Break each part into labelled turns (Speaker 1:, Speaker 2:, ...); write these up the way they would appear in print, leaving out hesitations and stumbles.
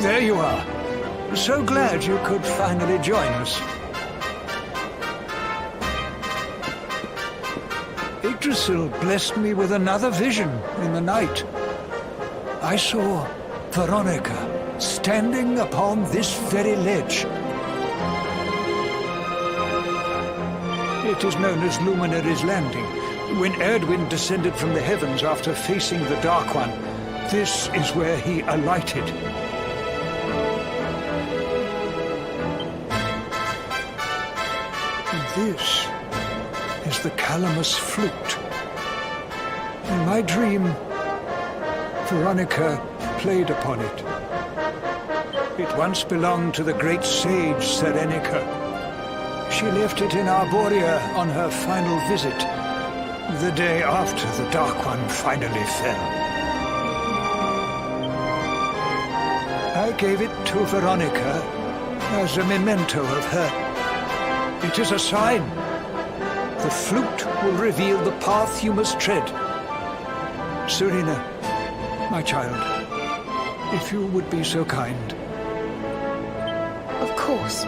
Speaker 1: There you are. So glad you could finally join us. Yggdrasil blessed me with another vision in the night. I saw Veronica standing upon this very ledge. It is known as Luminary's Landing. When Erdwin descended from the heavens after facing the Dark One, this is where he alighted. This is the Calamus flute. In my dream, Veronica played upon it. It once belonged to the great sage Serenica. She left it in Arborea on her final visit, the day after the Dark One finally fell. I gave it to Veronica as a memento of her. It is a sign. The flute will reveal the path you must tread. Serena, my child, if you would be so kind.
Speaker 2: Of course.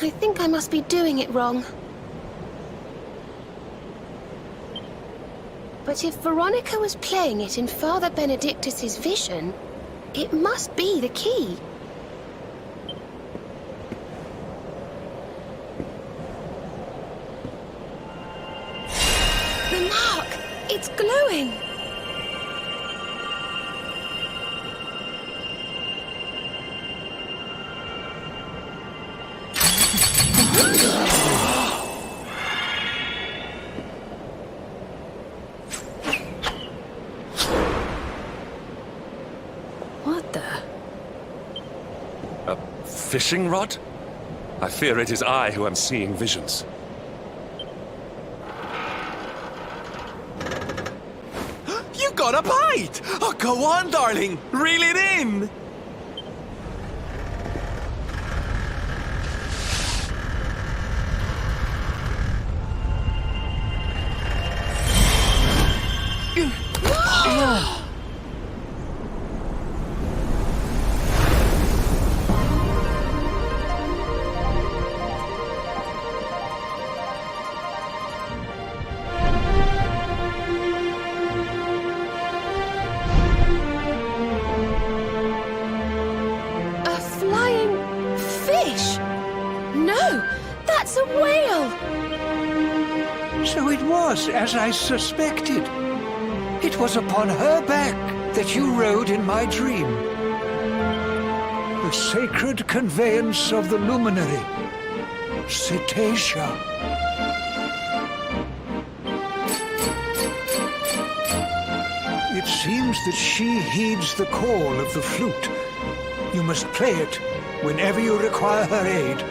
Speaker 2: I think I must be doing it wrong. But if Veronica was playing it in Father Benedictus's vision, it must be the key. The mark! It's glowing!
Speaker 3: Fishing rod? I fear it is I who am seeing visions.
Speaker 4: You got a bite! Oh, go on, darling! Reel it in!
Speaker 2: That's a whale!
Speaker 1: So it was as I suspected. It was upon her back that you rode in my dream. The sacred conveyance of the luminary, Cetacea. It seems that she heeds the call of the flute. You must play it whenever you require her aid.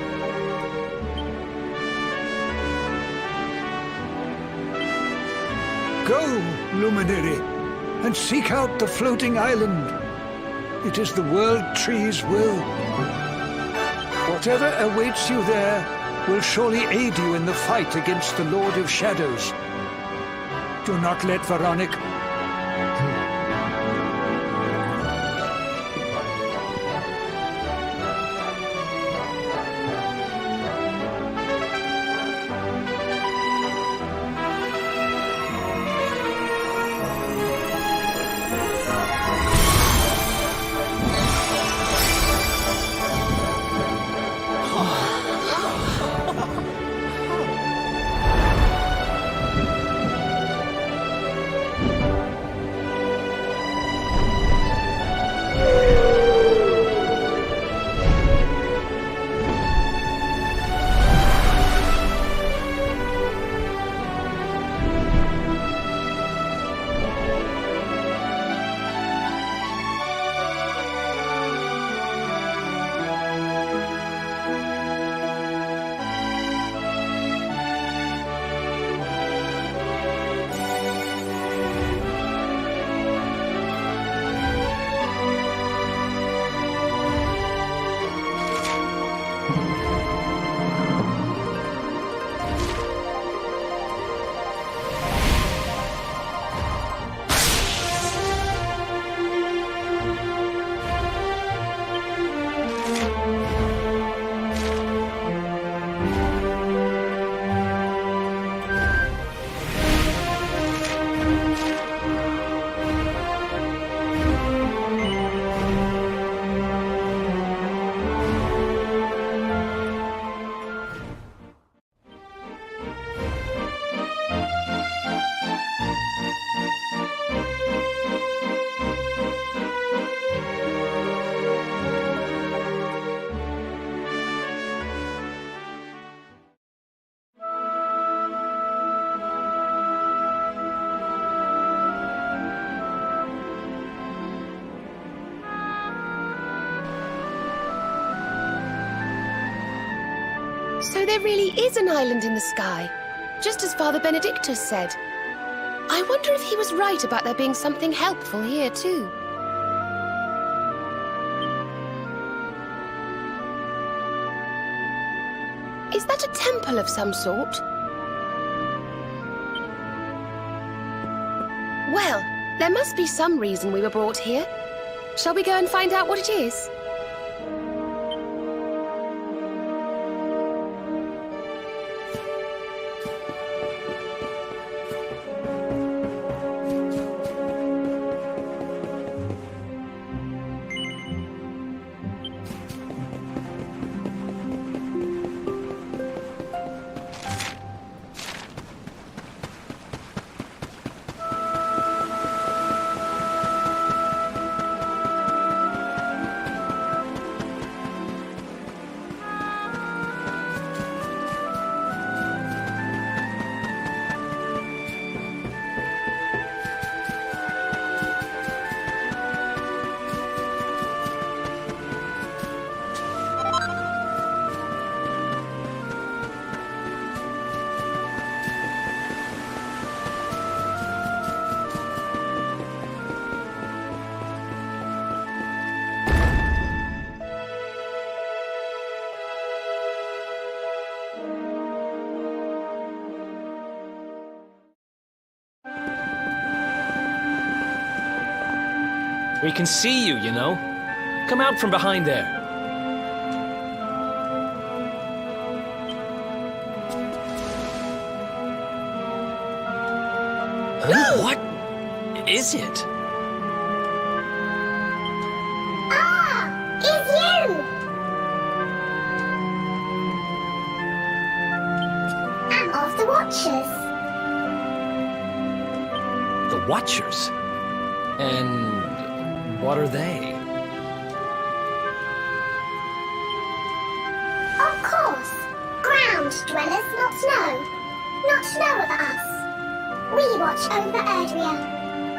Speaker 1: Go, luminary, and seek out the floating island. It is the World Tree's will. Whatever awaits you there will surely aid you in the fight against the Lord of Shadows. Do not let Veronica...
Speaker 2: So there really is an island in the sky, just as Father Benedictus said. I wonder if he was right about there being something helpful here, too. Is that a temple of some sort? Well, there must be some reason we were brought here. Shall we go and find out what it is?
Speaker 5: We can see you, you know. Come out from behind there. Huh? What is it?
Speaker 6: It's you! I'm of the Watchers.
Speaker 5: The Watchers? And what are they?
Speaker 6: Of course. Ground dwellers not know of us. We watch over Erdrea.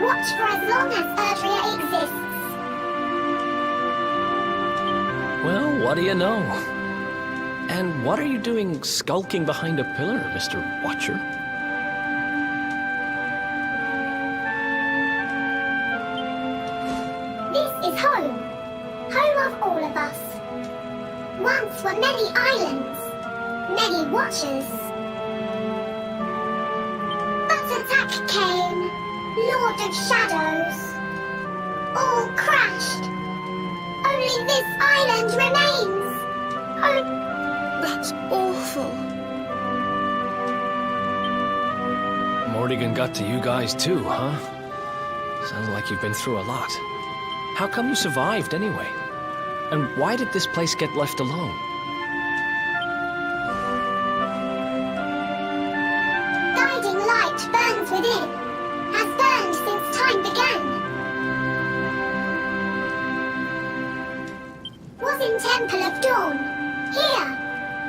Speaker 6: Watch for as long as Erdrea exists.
Speaker 5: Well, what do you know? And what are you doing skulking behind a pillar, Mr. Watcher?
Speaker 6: This is home. Home of all of us. Once were many islands, many watchers. But attack came, Lord of Shadows. All crashed. Only this island remains.
Speaker 2: That's awful.
Speaker 5: Morrigan got to you guys too, huh? Sounds like you've been through a lot. How come you survived anyway? And why did this place get left alone?
Speaker 6: Guiding light burns within, has burned since time began. Was in Temple of Dawn, here,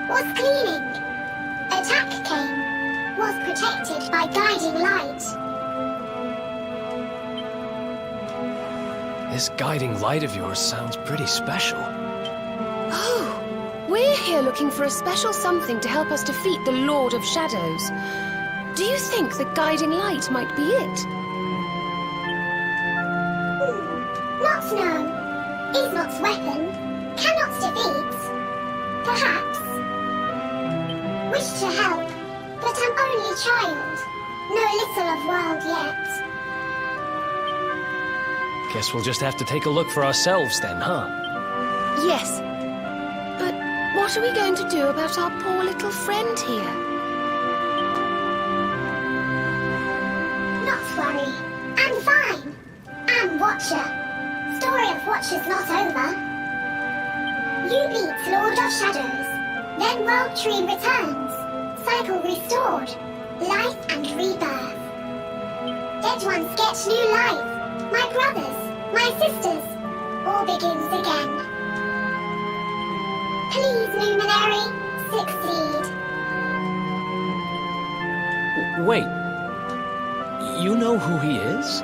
Speaker 6: was cleaning. Attack came, was protected by guiding light.
Speaker 5: This guiding light of yours sounds pretty special.
Speaker 2: Oh, we're here looking for a special something to help us defeat the Lord of Shadows. Do you think the guiding light might be it?
Speaker 6: Not know. Is not's weapon, cannot defeat. Perhaps. wish to help, but I'm only a child. Know little of world yet.
Speaker 5: Guess we'll just have to take a look for ourselves then, huh?
Speaker 2: Yes. But what are we going to do about our poor little friend here?
Speaker 6: Not worry. I'm fine. I'm Watcher. Story of Watcher's not over. You beat Lord of Shadows. Then World Tree returns. Cycle restored. Life and rebirth. Dead ones get new life. My brothers, my sisters. All begins again. Please, Luminary, succeed.
Speaker 5: Wait. You know who he is?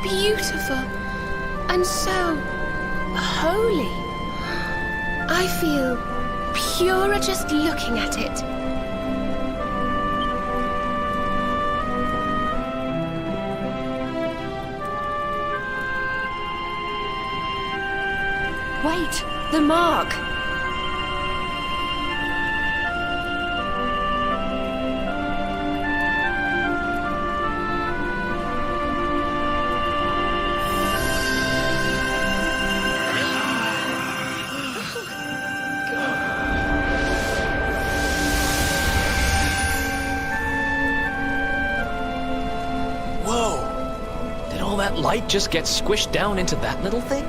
Speaker 2: Beautiful and so holy. I feel purer just looking at it. Wait, the mark.
Speaker 5: That light just gets squished down into that little thing?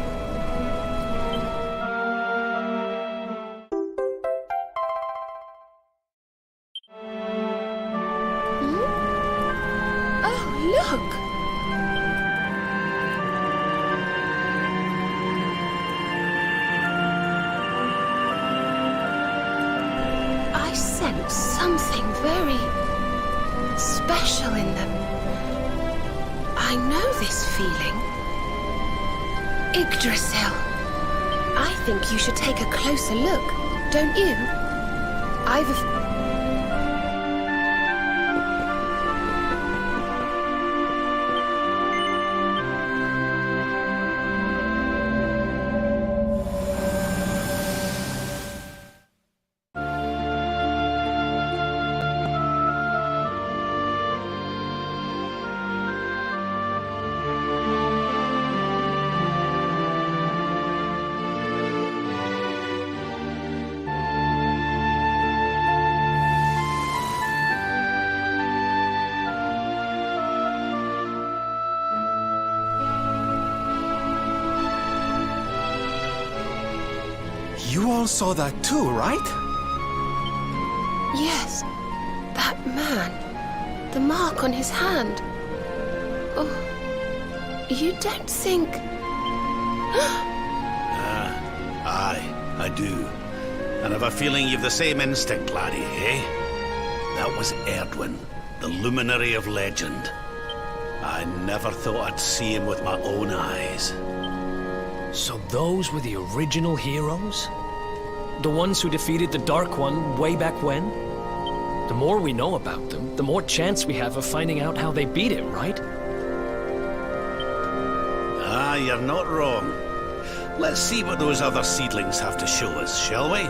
Speaker 2: Oh, look! I sense something very special in them. I know this feeling. Yggdrasil. I think you should take a closer look, don't you? I've a...
Speaker 4: You all saw that too, right?
Speaker 2: Yes, that man. The mark on his hand. Oh, you don't think...
Speaker 7: Aye, I do. And I've a feeling you've the same instinct, laddie, eh? That was Erdwin, the luminary of legend. I never thought I'd see him with my own eyes.
Speaker 5: So those were the original heroes? The ones who defeated the Dark One way back when? The more we know about them, the more chance we have of finding out how they beat it, right?
Speaker 7: Ah, you're not wrong. Let's see what those other seedlings have to show us, shall we?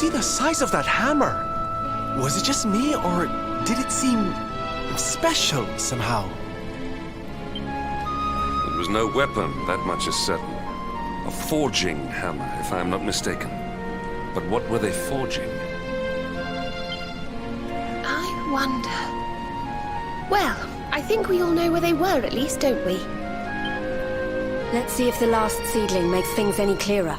Speaker 4: see the size of that hammer? Was it just me, or did it seem special somehow?
Speaker 3: It was no weapon, that much is certain. A forging hammer, if I am not mistaken. But what were they forging?
Speaker 2: I wonder. Well, I think we all know where they were at least, don't we?
Speaker 8: Let's see if the last seedling makes things any clearer.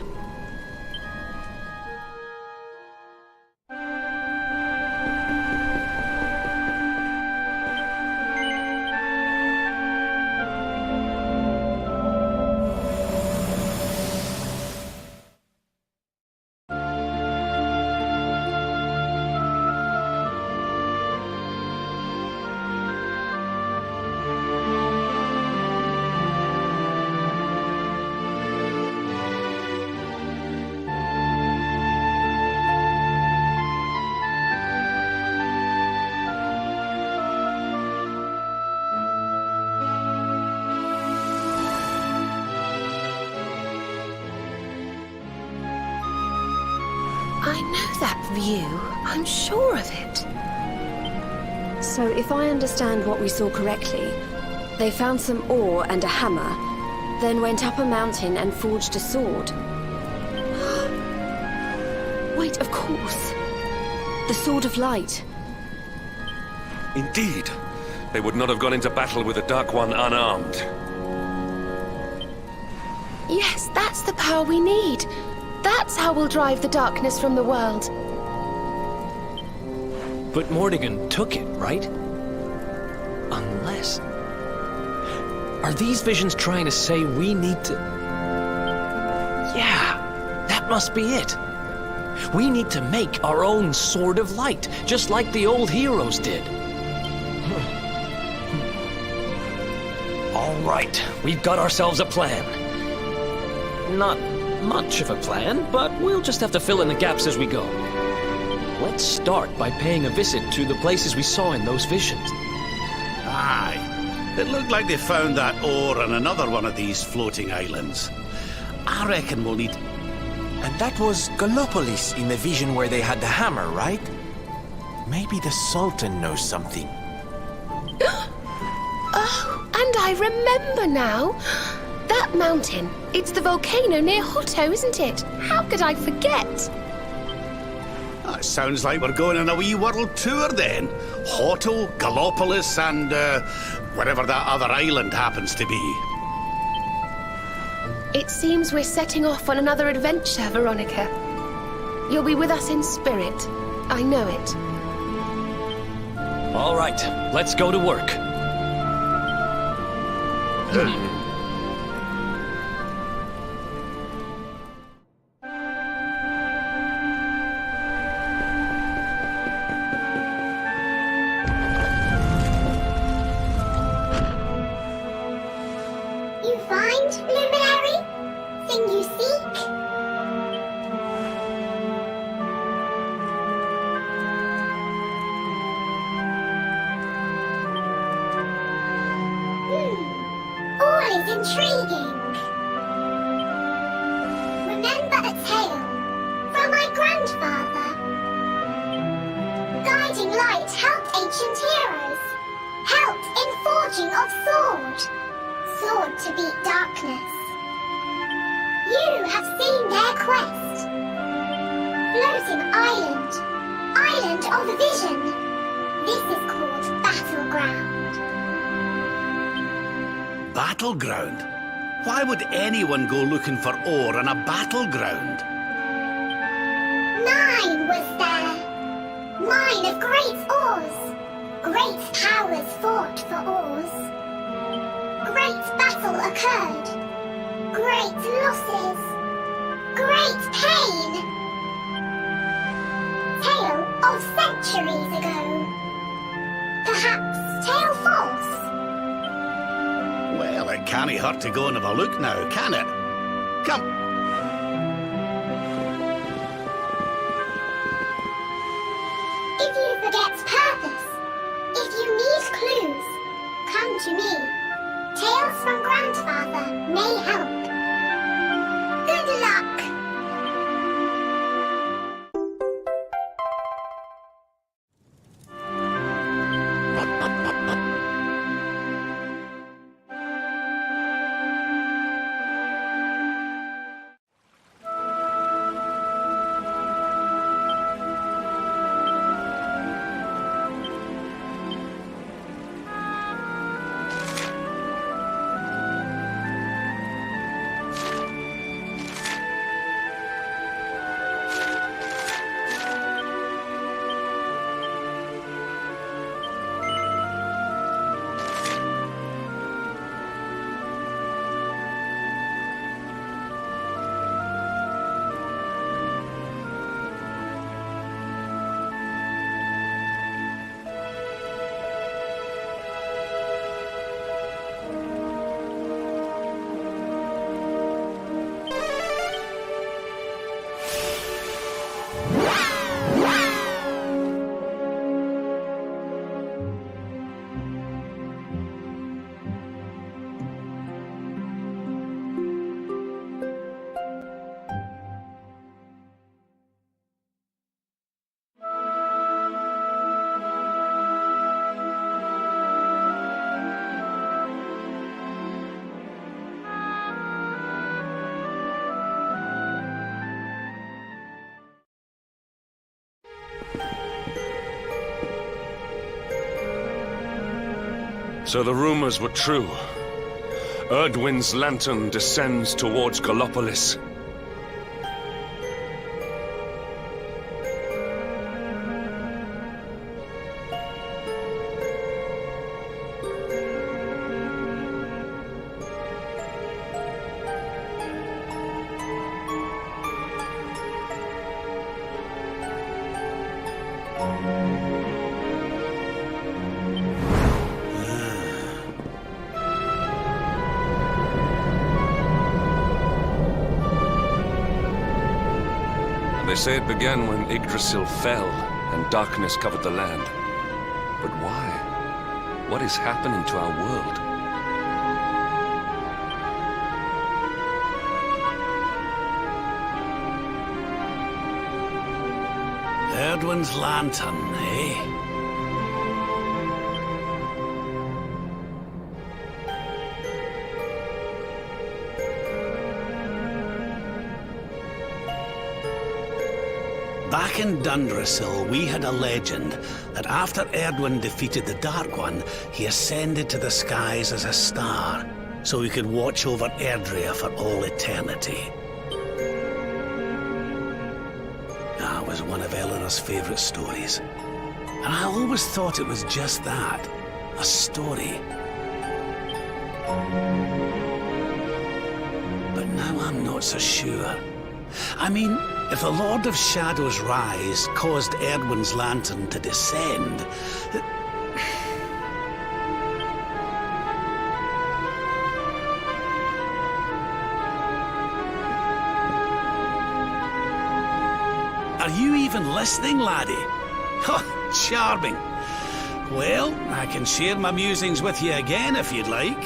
Speaker 2: I know that view. I'm sure of it.
Speaker 8: So if I understand what we saw correctly, they found some ore and a hammer, then went up a mountain and forged a sword. Wait, of course. The Sword of Light.
Speaker 3: Indeed. They would not have gone into battle with the Dark One unarmed.
Speaker 2: Yes, that's the power we need. That's how we'll drive the darkness from the world.
Speaker 5: But Mordigan took it, right? Unless... Are these visions trying to say we need to... Yeah, that must be it. We need to make our own Sword of Light, just like the old heroes did. All right, we've got ourselves a plan. Not much of a plan, but we'll just have to fill in the gaps as we go. Let's start by paying a visit to the places we saw in those visions.
Speaker 7: Aye. It looked like they found that ore on another one of these floating islands. I reckon we'll need...
Speaker 4: And that was Gallopolis in the vision where they had the hammer, right? Maybe the Sultan knows something.
Speaker 2: Oh, and I remember now. That mountain. It's the volcano near Hotto, isn't it? How could I forget?
Speaker 7: That sounds like we're going on a wee world tour then. Hotto, Gallopolis, and wherever that other island happens to be.
Speaker 2: It seems we're setting off on another adventure, Veronica. You'll be with us in spirit. I know it.
Speaker 5: All right, let's go to work.
Speaker 6: You find, luminary? Thing you seek? All is intriguing. Remember a tale from my grandfather. Guiding light helped ancient heroes. Helped in forging of sword. Sword to beat darkness. You have seen their quest. Floating island. Island of vision. This is called Battleground.
Speaker 7: Battleground? Why would anyone go looking for ore on a battleground?
Speaker 6: 9 was there. 9 of great ores. Great powers fought for ores. Great battle occurred. Great losses. Great pain. Tale of centuries ago. Perhaps tale false.
Speaker 7: Well, it can't hurt to go and have a look now, can it? Come.
Speaker 6: If you forget purpose, if you need clues, come to me. Tales from Grandfather may help. Good luck!
Speaker 3: So the rumors were true. Erdwin's lantern descends towards Gallopolis. They say it began when Yggdrasil fell and darkness covered the land. But why? What is happening to our world?
Speaker 7: Erdwin's lantern, eh? Back in Dundrasil, we had a legend that after Erdwin defeated the Dark One, he ascended to the skies as a star, so he could watch over Erdrea for all eternity. That was one of Eleanor's favorite stories. And I always thought it was just that, a story. But now I'm not so sure. I mean, if the Lord of Shadow's rise caused Erdwin's lantern to descend... Are you even listening, laddie? Oh, charming. Well, I can share my musings with you again if you'd like.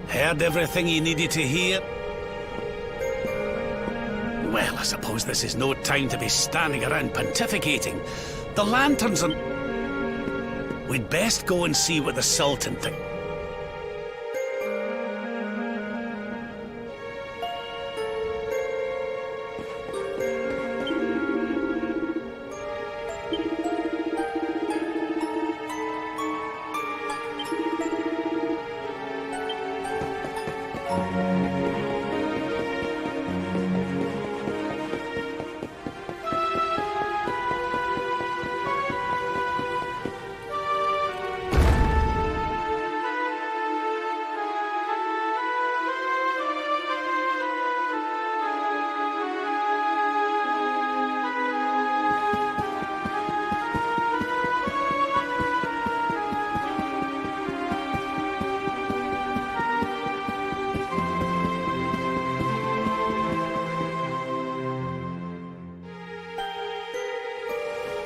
Speaker 7: Heard everything you needed to hear? Well, I suppose this is no time to be standing around pontificating. The lanterns are... We'd best go and see what the Sultan thinks.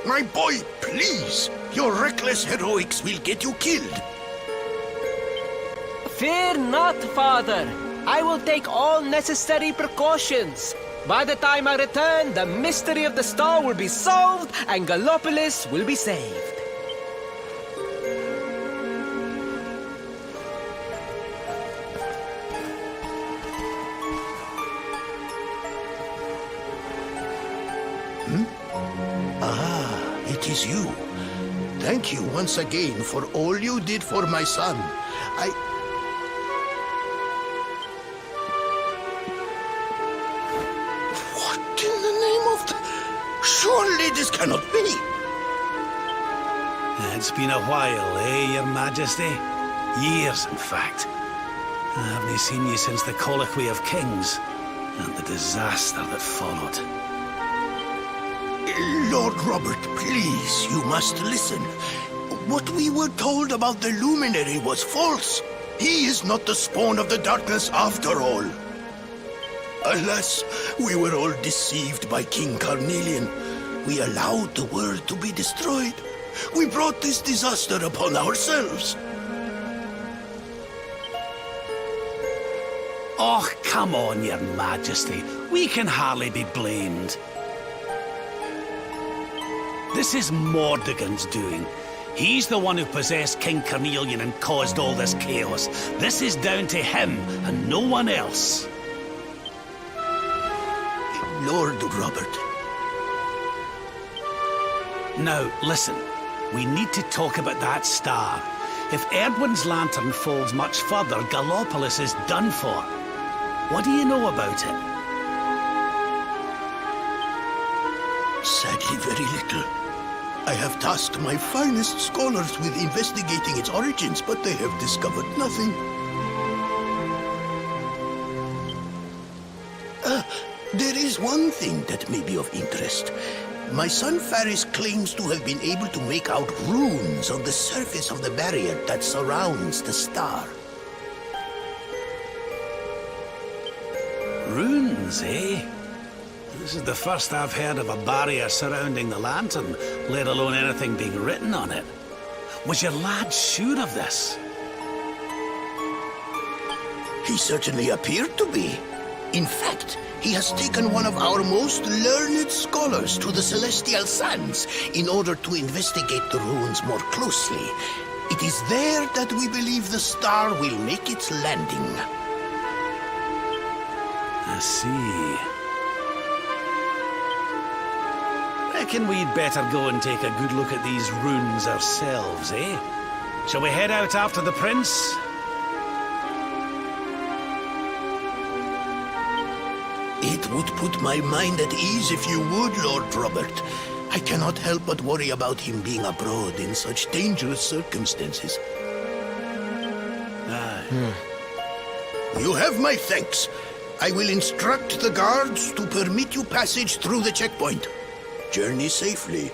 Speaker 9: My boy, please! Your reckless heroics will get you killed!
Speaker 10: Fear not, father. I will take all necessary precautions. By the time I return, the mystery of the star will be solved and Gallopolis will be saved.
Speaker 9: It is you. Thank you once again for all you did for my son. What in the name of the... Surely this cannot be!
Speaker 7: It's been a while, eh, Your Majesty? Years, in fact. I haven't seen you since the Colloquy of Kings and the disaster that followed.
Speaker 9: Lord Robert, please, you must listen. What we were told about the Luminary was false. He is not the spawn of the darkness after all. Alas, we were all deceived by King Carnelian. We allowed the world to be destroyed. We brought this disaster upon ourselves.
Speaker 7: Oh, come on, Your Majesty. We can hardly be blamed. This is Mordegon's doing. He's the one who possessed King Carnelian and caused all this chaos. This is down to him and no one else.
Speaker 9: Lord Robert.
Speaker 7: Now, listen. We need to talk about that star. If Erdwin's lantern falls much further, Gallopolis is done for. What do you know about it?
Speaker 9: Sadly, very little. I have tasked my finest scholars with investigating its origins, but they have discovered nothing. There is one thing that may be of interest. My son Faris claims to have been able to make out runes on the surface of the barrier that surrounds the star.
Speaker 7: Runes, eh? This is the first I've heard of a barrier surrounding the lantern, let alone anything being written on it. Was your lad sure of this?
Speaker 9: He certainly appeared to be. In fact, he has taken one of our most learned scholars to the Celestial Sands in order to investigate the runes more closely. It is there that we believe the star will make its landing.
Speaker 7: I see. Reckon we'd better go and take a good look at these runes ourselves, eh? Shall we head out after the prince?
Speaker 9: It would put my mind at ease if you would, Lord Robert. I cannot help but worry about him being abroad in such dangerous circumstances. You have my thanks. I will instruct the guards to permit you passage through the checkpoint. Journey safely.